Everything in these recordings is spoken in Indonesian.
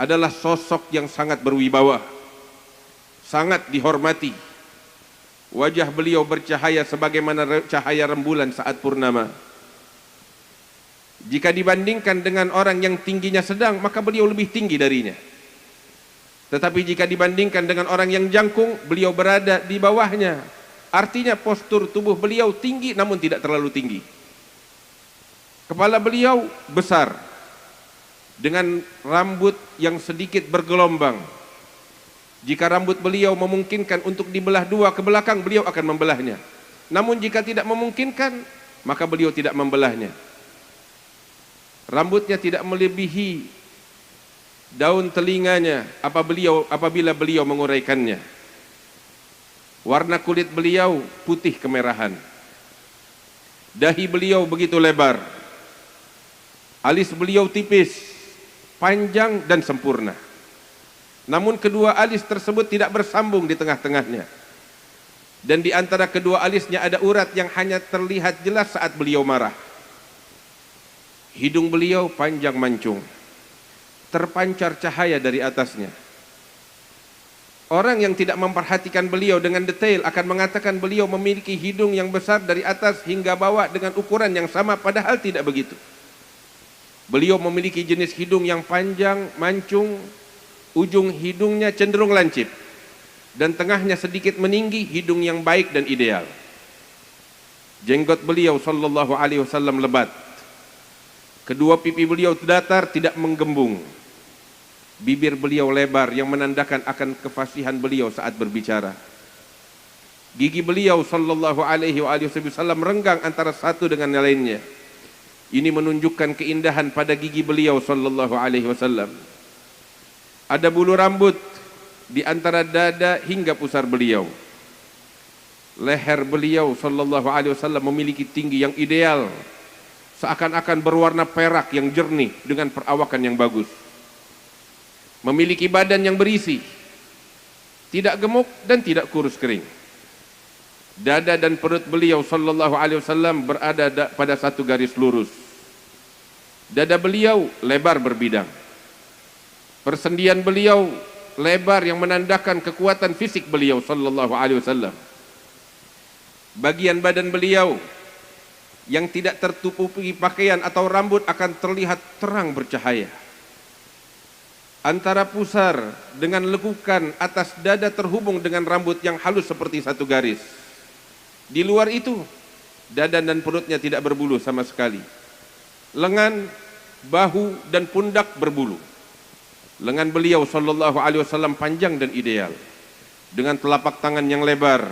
adalah sosok yang sangat berwibawa, sangat dihormati. Wajah beliau bercahaya sebagaimana cahaya rembulan saat purnama. Jika dibandingkan dengan orang yang tingginya sedang, maka beliau lebih tinggi darinya. Tetapi jika dibandingkan dengan orang yang jangkung, beliau berada di bawahnya. Artinya postur tubuh beliau tinggi namun tidak terlalu tinggi. Kepala beliau besar, dengan rambut yang sedikit bergelombang. Jika rambut beliau memungkinkan untuk dibelah dua ke belakang, beliau akan membelahnya. Namun jika tidak memungkinkan, maka beliau tidak membelahnya. Rambutnya tidak melebihi daun telinganya apabila beliau menguraikannya. Warna kulit beliau putih kemerahan. Dahi beliau begitu lebar. Alis beliau tipis, panjang dan sempurna. Namun kedua alis tersebut tidak bersambung di tengah-tengahnya. Dan di antara kedua alisnya ada urat yang hanya terlihat jelas saat beliau marah. Hidung beliau panjang mancung, terpancar cahaya dari atasnya. Orang yang tidak memperhatikan beliau dengan detail akan mengatakan beliau memiliki hidung yang besar dari atas hingga bawah dengan ukuran yang sama, padahal tidak begitu. Beliau memiliki jenis hidung yang panjang, mancung, ujung hidungnya cenderung lancip, dan tengahnya sedikit meninggi, hidung yang baik dan ideal. Jenggot beliau sallallahu alaihi wasallam lebat. Kedua pipi beliau datar, tidak menggembung. Bibir beliau lebar yang menandakan akan kefasihan beliau saat berbicara. Gigi beliau sallallahu alaihi wasallam renggang antara satu dengan yang lainnya. Ini menunjukkan keindahan pada gigi beliau sallallahu alaihi wasallam. Ada bulu rambut di antara dada hingga pusar beliau. Leher beliau sallallahu alaihi wasallam memiliki tinggi yang ideal, seakan-akan berwarna perak yang jernih dengan perawakan yang bagus. Memiliki badan yang berisi, tidak gemuk dan tidak kurus kering. Dada dan perut beliau sallallahu alaihi wasallam berada pada satu garis lurus. Dada beliau lebar berbidang. Persendian beliau lebar yang menandakan kekuatan fisik beliau sallallahu alaihi wasallam. Bagian badan beliau yang tidak tertutupi pakaian atau rambut akan terlihat terang bercahaya. Antara pusar dengan lekukan atas dada terhubung dengan rambut yang halus seperti satu garis. Di luar itu, dada dan perutnya tidak berbulu sama sekali. Lengan, bahu dan pundak berbulu. Lengan beliau sallallahu alaihi wasallam panjang dan ideal, dengan telapak tangan yang lebar.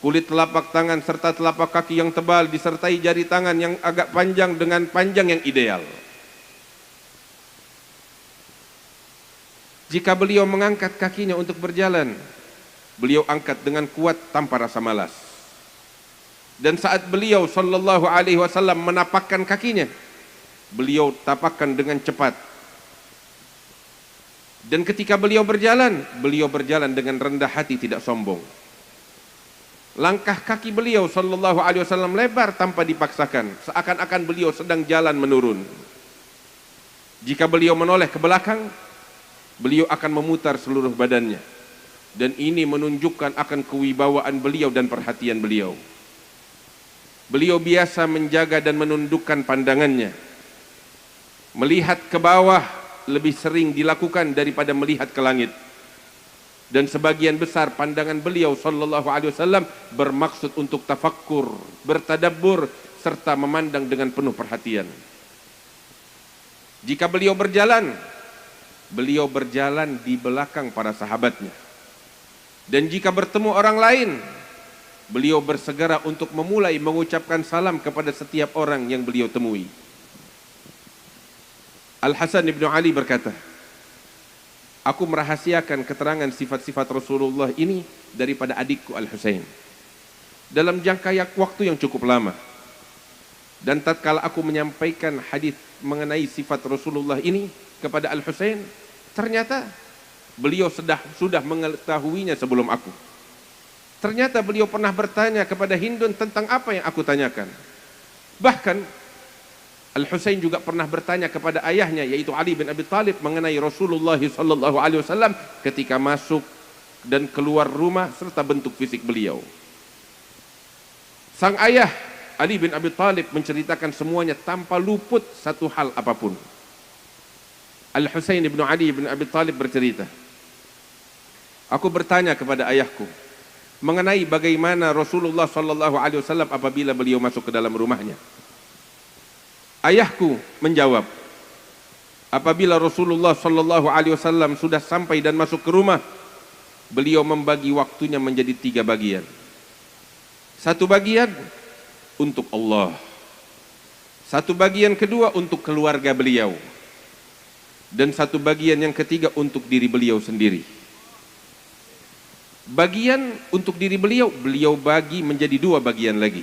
Kulit telapak tangan serta telapak kaki yang tebal disertai jari tangan yang agak panjang dengan panjang yang ideal. Jika beliau mengangkat kakinya untuk berjalan, beliau angkat dengan kuat tanpa rasa malas. Dan saat beliau sallallahu alaihi wasallam menapakkan kakinya, beliau tapakkan dengan cepat. Dan ketika beliau berjalan dengan rendah hati, tidak sombong. Langkah kaki beliau sallallahu alaihi wasallam lebar tanpa dipaksakan, seakan-akan beliau sedang jalan menurun. Jika beliau menoleh ke belakang, beliau akan memutar seluruh badannya. Dan ini menunjukkan akan kewibawaan beliau dan perhatian beliau. Beliau biasa menjaga dan menundukkan pandangannya. Melihat ke bawah lebih sering dilakukan daripada melihat ke langit. Dan sebagian besar pandangan beliau sallallahu alaihi wasallam bermaksud untuk tafakkur, bertadabbur serta memandang dengan penuh perhatian. Jika beliau berjalan di belakang para sahabatnya. Dan jika bertemu orang lain, beliau bersegera untuk memulai mengucapkan salam kepada setiap orang yang beliau temui. Al-Hasan ibn Ali berkata, aku merahasiakan keterangan sifat-sifat Rasulullah ini daripada adikku Al-Husain dalam jangka waktu yang cukup lama. Dan tatkala aku menyampaikan hadis mengenai sifat Rasulullah ini kepada Al-Husain, ternyata beliau sudah mengetahuinya sebelum aku. Ternyata beliau pernah bertanya kepada Hindun tentang apa yang aku tanyakan. Bahkan Al-Husain juga pernah bertanya kepada ayahnya yaitu Ali bin Abi Thalib mengenai Rasulullah sallallahu alaihi wasallam ketika masuk dan keluar rumah serta bentuk fisik beliau. Sang ayah Ali bin Abi Thalib menceritakan semuanya tanpa luput satu hal apapun. Al-Husain bin Ali bin Abi Thalib bercerita, aku bertanya kepada ayahku mengenai bagaimana Rasulullah sallallahu alaihi wasallam apabila beliau masuk ke dalam rumahnya. Ayahku menjawab, apabila Rasulullah sallallahu alaihi wasallam sudah sampai dan masuk ke rumah, beliau membagi waktunya menjadi 3 bagian. Satu bagian untuk Allah, satu bagian kedua untuk keluarga beliau, dan satu bagian yang ketiga untuk diri beliau sendiri. Bagian untuk diri beliau, beliau bagi menjadi 2 bagian lagi.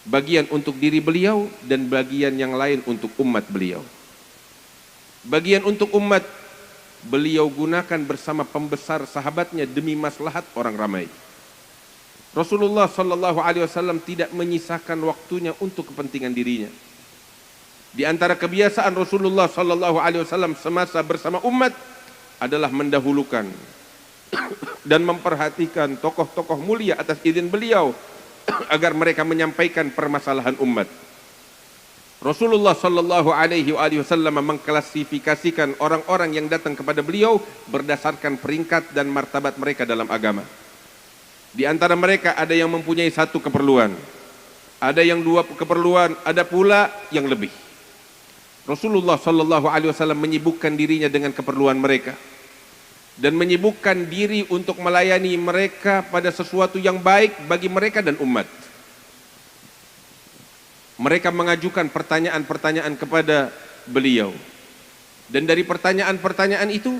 Bagian untuk diri beliau dan bagian yang lain untuk umat beliau. Bagian untuk umat beliau gunakan bersama pembesar sahabatnya demi maslahat orang ramai. Rasulullah sallallahu alaihi wasallam tidak menyisakan waktunya untuk kepentingan dirinya. Di antara kebiasaan Rasulullah sallallahu alaihi wasallam semasa bersama umat adalah mendahulukan dan memperhatikan tokoh-tokoh mulia atas izin beliau agar mereka menyampaikan permasalahan umat. Rasulullah sallallahu alaihi wasallam mengklasifikasikan orang-orang yang datang kepada beliau berdasarkan peringkat dan martabat mereka dalam agama. Di antara mereka ada yang mempunyai 1 keperluan, ada yang 2 keperluan, ada pula yang lebih. Rasulullah sallallahu alaihi wasallam menyibukkan dirinya dengan keperluan mereka dan menyibukkan diri untuk melayani mereka pada sesuatu yang baik bagi mereka dan umat. Mereka mengajukan pertanyaan-pertanyaan kepada beliau, dan dari pertanyaan-pertanyaan itu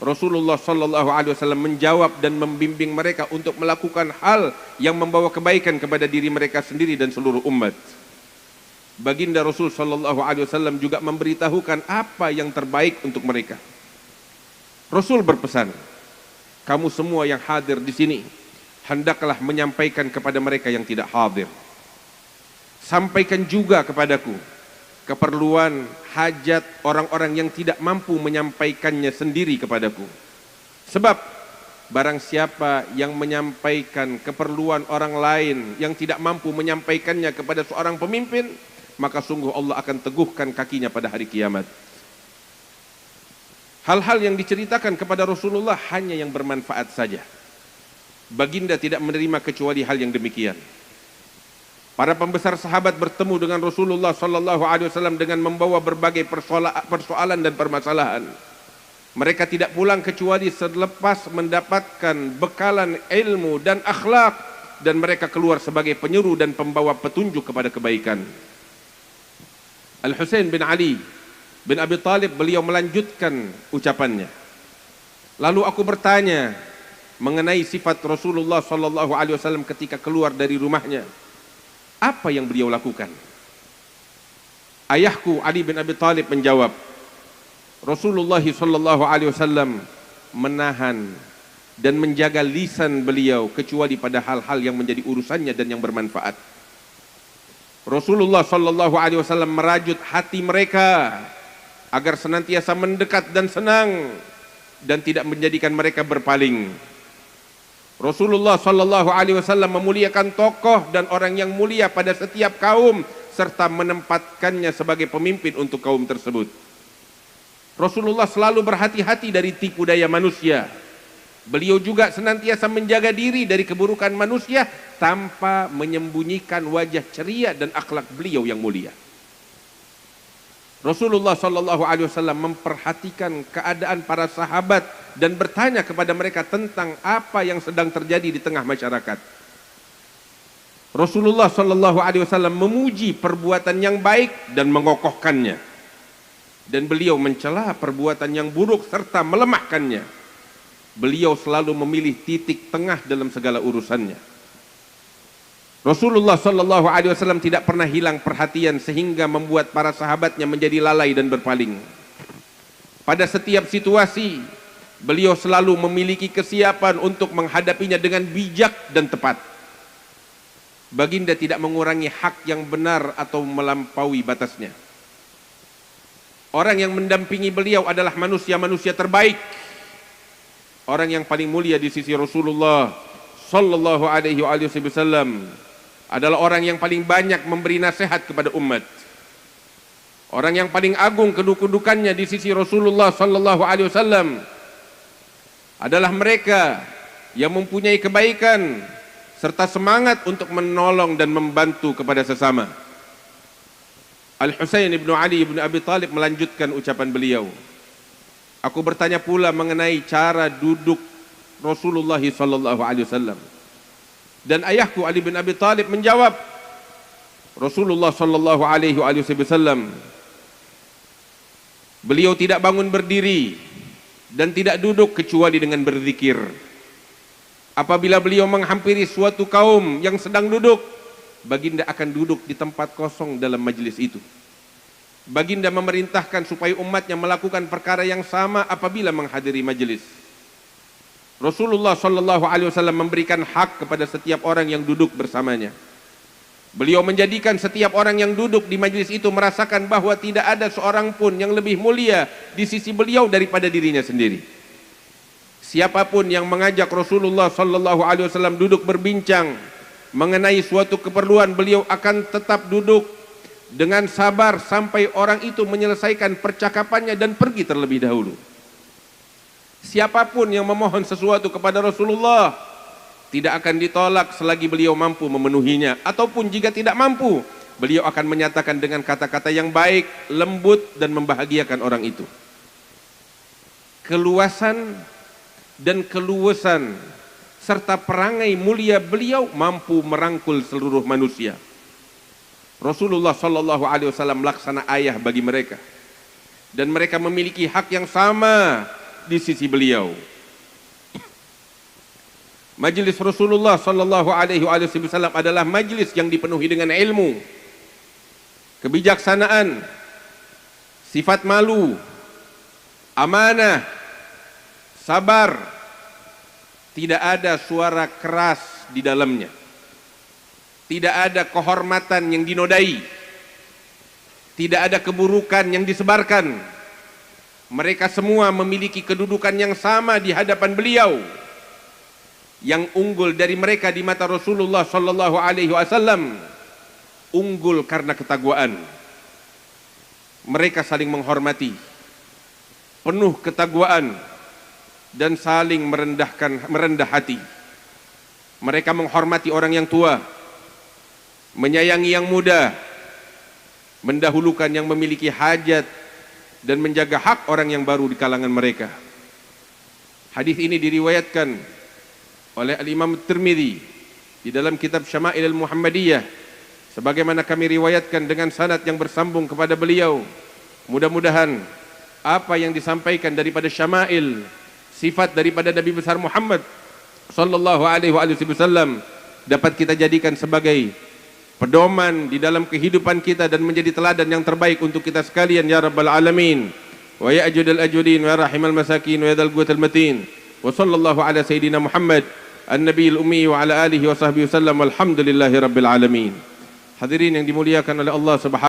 Rasulullah sallallahu alaihi wasallam menjawab dan membimbing mereka untuk melakukan hal yang membawa kebaikan kepada diri mereka sendiri dan seluruh umat. Baginda Rasul sallallahu alaihi wasallam juga memberitahukan apa yang terbaik untuk mereka. Rasul berpesan, kamu semua yang hadir di sini hendaklah menyampaikan kepada mereka yang tidak hadir. Sampaikan juga kepadaku keperluan hajat orang-orang yang tidak mampu menyampaikannya sendiri kepadaku. Sebab barang siapa yang menyampaikan keperluan orang lain yang tidak mampu menyampaikannya kepada seorang pemimpin, maka sungguh Allah akan teguhkan kakinya pada hari kiamat. Hal-hal yang diceritakan kepada Rasulullah hanya yang bermanfaat saja. Baginda tidak menerima kecuali hal yang demikian. Para pembesar sahabat bertemu dengan Rasulullah sallallahu alaihi wasallam dengan membawa berbagai persoalan dan permasalahan. Mereka tidak pulang kecuali selepas mendapatkan bekalan ilmu dan akhlak, dan mereka keluar sebagai penyeru dan pembawa petunjuk kepada kebaikan. Al-Husain bin Ali bin Abi Thalib beliau melanjutkan ucapannya. Lalu aku bertanya mengenai sifat Rasulullah sallallahu alaihi wasallam ketika keluar dari rumahnya. Apa yang beliau lakukan? Ayahku Ali bin Abi Thalib menjawab, Rasulullah sallallahu alaihi wasallam menahan dan menjaga lisan beliau kecuali pada hal-hal yang menjadi urusannya dan yang bermanfaat. Rasulullah sallallahu alaihi wasallam merajut hati mereka agar senantiasa mendekat dan senang dan tidak menjadikan mereka berpaling. Rasulullah sallallahu alaihi wasallam memuliakan tokoh dan orang yang mulia pada setiap kaum serta menempatkannya sebagai pemimpin untuk kaum tersebut. Rasulullah selalu berhati-hati dari tipu daya manusia. Beliau juga senantiasa menjaga diri dari keburukan manusia tanpa menyembunyikan wajah ceria dan akhlak beliau yang mulia. Rasulullah sallallahu alaihi wasallam memperhatikan keadaan para sahabat dan bertanya kepada mereka tentang apa yang sedang terjadi di tengah masyarakat. Rasulullah sallallahu alaihi wasallam memuji perbuatan yang baik dan mengokohkannya, dan beliau mencela perbuatan yang buruk serta melemahkannya. Beliau selalu memilih titik tengah dalam segala urusannya. Rasulullah sallallahu alaihi wasallam tidak pernah hilang perhatian sehingga membuat para sahabatnya menjadi lalai dan berpaling. Pada setiap situasi, beliau selalu memiliki kesiapan untuk menghadapinya dengan bijak dan tepat. Baginda tidak mengurangi hak yang benar atau melampaui batasnya. Orang yang mendampingi beliau adalah manusia-manusia terbaik. Orang yang paling mulia di sisi Rasulullah sallallahu alaihi wasallam adalah orang yang paling banyak memberi nasihat kepada umat. Orang yang paling agung kedudukannya di sisi Rasulullah sallallahu alaihi wasallam adalah mereka yang mempunyai kebaikan serta semangat untuk menolong dan membantu kepada sesama. Al-Husain ibn Ali ibn Abi Talib melanjutkan ucapan beliau. Aku bertanya pula mengenai cara duduk Rasulullah sallallahu alaihi wasallam. Dan ayahku Ali bin Abi Talib menjawab, Rasulullah sallallahu alaihi wasallam, beliau tidak bangun berdiri dan tidak duduk kecuali dengan berzikir. Apabila beliau menghampiri suatu kaum yang sedang duduk, baginda akan duduk di tempat kosong dalam majelis itu. Baginda memerintahkan supaya umatnya melakukan perkara yang sama apabila menghadiri majelis. Rasulullah sallallahu alaihi wasallam memberikan hak kepada setiap orang yang duduk bersamanya. Beliau menjadikan setiap orang yang duduk di majelis itu merasakan bahwa tidak ada seorang pun yang lebih mulia di sisi beliau daripada dirinya sendiri. Siapapun yang mengajak Rasulullah sallallahu alaihi wasallam duduk berbincang mengenai suatu keperluan, beliau akan tetap duduk dengan sabar sampai orang itu menyelesaikan percakapannya dan pergi terlebih dahulu. Siapapun yang memohon sesuatu kepada Rasulullah tidak akan ditolak selagi beliau mampu memenuhinya, ataupun jika tidak mampu, beliau akan menyatakan dengan kata-kata yang baik, lembut dan membahagiakan orang itu. Keluasan dan keluasan serta perangai mulia beliau mampu merangkul seluruh manusia. Rasulullah sallallahu alaihi wasallam laksana ayah bagi mereka, dan mereka memiliki hak yang sama di sisi beliau. Majelis Rasulullah sallallahu alaihi wasallam adalah majelis yang dipenuhi dengan ilmu, kebijaksanaan, sifat malu, amanah, sabar. Tidak ada suara keras di dalamnya. Tidak ada kehormatan yang dinodai. Tidak ada keburukan yang disebarkan. Mereka semua memiliki kedudukan yang sama di hadapan beliau. Yang unggul dari mereka di mata Rasulullah sallallahu alaihi wasallam unggul karena ketakwaan. Mereka saling menghormati, penuh ketakwaan dan saling merendah hati. Mereka menghormati orang yang tua, menyayangi yang muda, mendahulukan yang memiliki hajat, dan menjaga hak orang yang baru di kalangan mereka. Hadis ini diriwayatkan oleh Al-Imam Tirmidzi di dalam kitab Syama'il Al-Muhammadiyah, sebagaimana kami riwayatkan dengan sanad yang bersambung kepada beliau. Mudah-mudahan apa yang disampaikan daripada syama'il, sifat daripada Nabi besar Muhammad sallallahu alaihi wasallam dapat kita jadikan sebagai pedoman di dalam kehidupan kita dan menjadi teladan yang terbaik untuk kita sekalian ya rabbal alamin. Wa ya ajudal ajudin wa rahimal masakin wa ya dal quwwatil matin. Wa sallallahu ala sayyidina Muhammad an-nabiyil ummi wa ala alihi wa sahbihi wasallam walhamdulillahi rabbil alamin. Hadirin yang dimuliakan oleh Allah Subhanahu